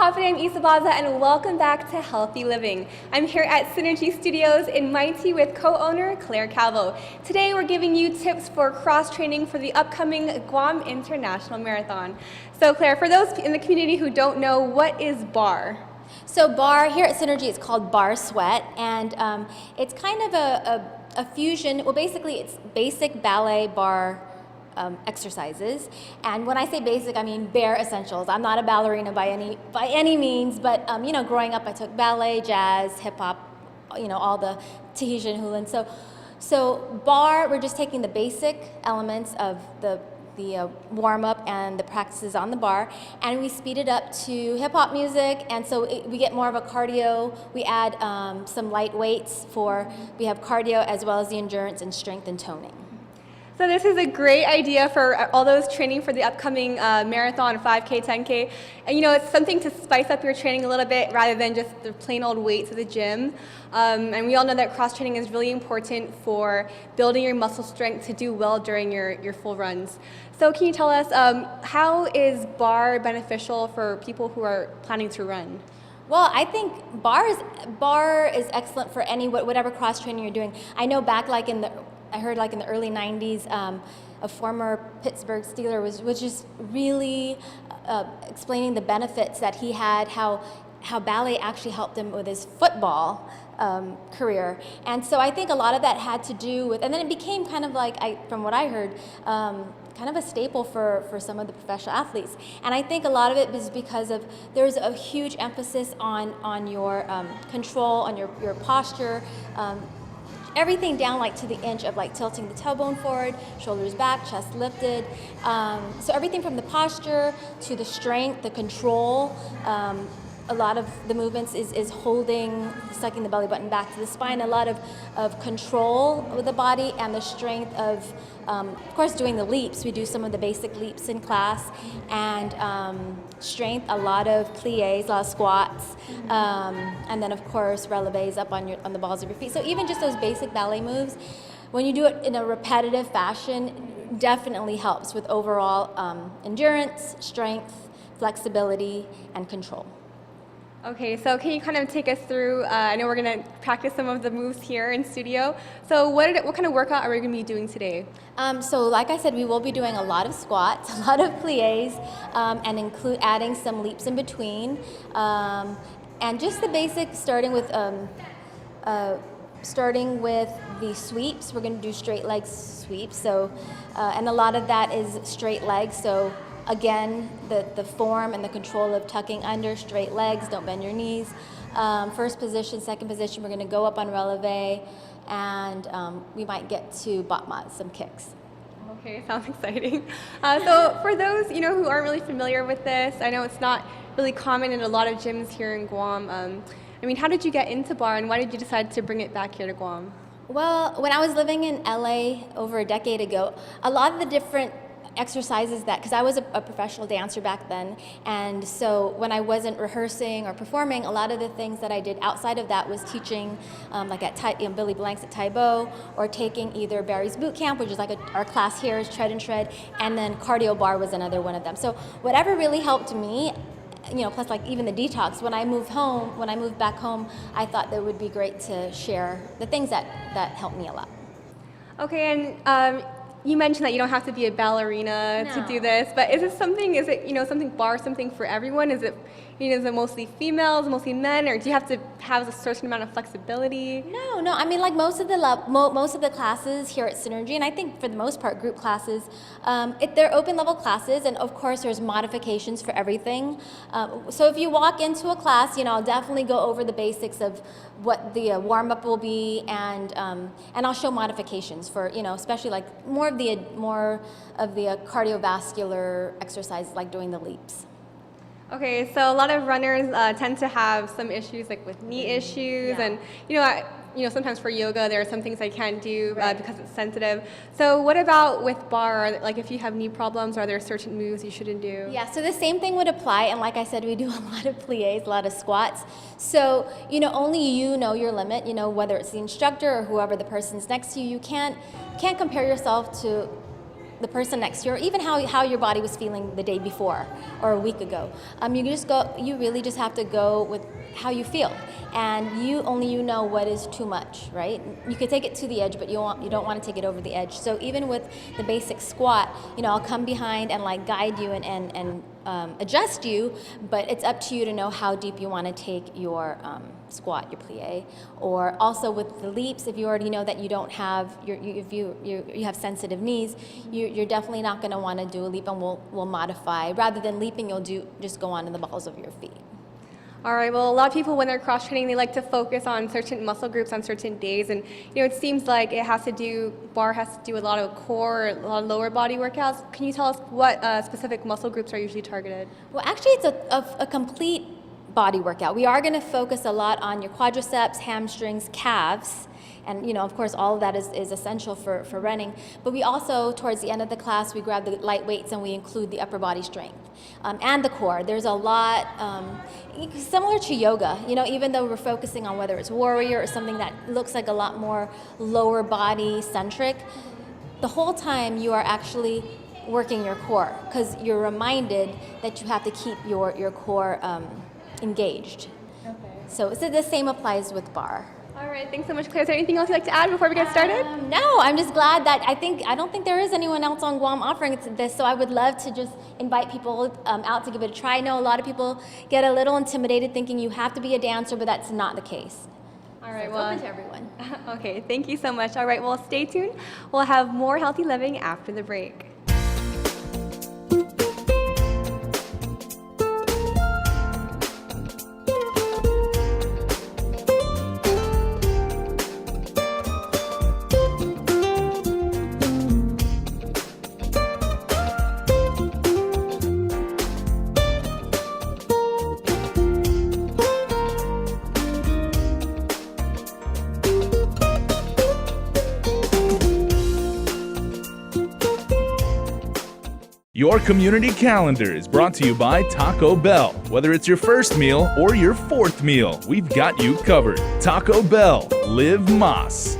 Happening, I'm Isabaza, and welcome back to Healthy Living. I'm here at Synergy Studios in Mighty with co-owner Clare Calvo. Today we're giving you tips for cross-training for the upcoming Guam International Marathon. So Clare, for those in the community who don't know, what is BAR? So BAR, here at Synergy, it's called Bar Sweat, and it's kind of a fusion. Well, basically it's basic ballet bar exercises, and when I say basic, I mean bare essentials. I'm not a ballerina by any means, but you know, growing up I took ballet, jazz, hip hop, you know, all the Tahitian hula. So bar, we're just taking the basic elements of the warm up and the practices on the bar, and we speed it up to hip hop music, and so we get more of a cardio. We add some light weights we have cardio as well as the endurance and strength and toning. So this is a great idea for all those training for the upcoming marathon, 5K, 10K. And you know, it's something to spice up your training a little bit rather than just the plain old weights of the gym. And we all know that cross-training is really important for building your muscle strength to do well during your full runs. So can you tell us, how is BAR beneficial for people who are planning to run? Well, I think bar is excellent for whatever cross-training you're doing. I know back I heard in the early 90s, a former Pittsburgh Steeler was just really explaining the benefits that he had, how ballet actually helped him with his football career. And so I think a lot of that had to do with, and then it became kind of from what I heard, kind of a staple for some of the professional athletes. And I think a lot of it is because there's a huge emphasis on your control, on your posture, everything down to the inch of tilting the tailbone forward, shoulders back, chest lifted. So everything from the posture to the strength, the control. A lot of the movements is holding, sucking the belly button back to the spine. A lot of control with the body and the strength of course, doing the leaps. We do some of the basic leaps in class, and strength, a lot of pliés, a lot of squats, and then of course releves up on the balls of your feet. So even just those basic ballet moves, when you do it in a repetitive fashion, definitely helps with overall endurance, strength, flexibility, and control. Okay, so can you kind of take us through, I know we're going to practice some of the moves here in studio. So what kind of workout are we going to be doing today? So like I said, we will be doing a lot of squats, a lot of pliés, and adding some leaps in between. And just the basics, starting with the sweeps. We're going to do straight leg sweeps. So, and a lot of that is straight legs. So again, the form and the control of tucking under, straight legs, don't bend your knees. First position, second position, we're going to go up on releve, and we might get to batma, some kicks. Okay, sounds exciting. So for those who aren't really familiar with this, I know it's not really common in a lot of gyms here in Guam. I mean, how did you get into BAR, and why did you decide to bring it back here to Guam? Well, when I was living in LA over a decade ago, a lot of the different exercises because I was a professional dancer back then, and so when I wasn't rehearsing or performing, a lot of the things that I did outside of that was teaching, at Billy Blanks at Taibo, or taking either Barry's Boot Camp, which is our class here is Tread and Shred, and then cardio bar was another one of them. So whatever really helped me, plus even the detox, when I moved back home, I thought that it would be great to share the things that helped me a lot. Okay, and you mentioned that you don't have to be a ballerina to do this, but is it something BAR, something for everyone? Is it mostly females, mostly men, or do you have to have a certain amount of flexibility? No. I mean, most of the classes here at Synergy, and I think for the most part group classes, they're open level classes, and of course there's modifications for everything. So if you walk into a class, I'll definitely go over the basics of what the warm up will be, and I'll show modifications for especially more of the cardiovascular exercises, like doing the leaps. Okay, so a lot of runners tend to have some issues with knee issues, and sometimes for yoga there are some things I can't do because it's sensitive. So what about with BAR? If you have knee problems, are there certain moves you shouldn't do? Yeah, so the same thing would apply, and like I said, we do a lot of pliés, a lot of squats. So only you know your limit. Whether it's the instructor or whoever the person's next to you, you can't compare yourself to the person next to you, or even how your body was feeling the day before or a week ago. You really just have to go with how you feel, and you know what is too much, right? You could take it to the edge, but you don't want to take it over the edge. So even with the basic squat, I'll come behind and like guide you and adjust you, but it's up to you to know how deep you want to take your squat, your plie. Or also with the leaps, if you already know that you don't have if you have sensitive knees, you're definitely not going to want to do a leap, and we'll modify. Rather than leaping, you'll just go onto the balls of your feet. All right, well, a lot of people, when they're cross training, they like to focus on certain muscle groups on certain days. And, it seems like bar has to do with a lot of core, a lot of lower body workouts. Can you tell us what specific muscle groups are usually targeted? Well, actually, it's a complete body workout. We are going to focus a lot on your quadriceps, hamstrings, calves. And, of course, all of that is essential for running. But we also, towards the end of the class, we grab the light weights and we include the upper body strength and the core. There's a lot, similar to yoga, even though we're focusing on whether it's warrior or something that looks like a lot more lower body centric, the whole time you are actually working your core, because you're reminded that you have to keep your core engaged. Okay. So the same applies with bar. All right, thanks so much, Claire. Is there anything else you'd like to add before we get started? No, I'm just glad that I don't think there is anyone else on Guam offering this, so I would love to just invite people out to give it a try. I know a lot of people get a little intimidated thinking you have to be a dancer, but that's not the case. All right, so it's open to everyone. Okay, thank you so much. All right, well, stay tuned. We'll have more healthy living after the break. Your community calendar is brought to you by Taco Bell. Whether it's your first meal or your fourth meal, we've got you covered. Taco Bell, live Más.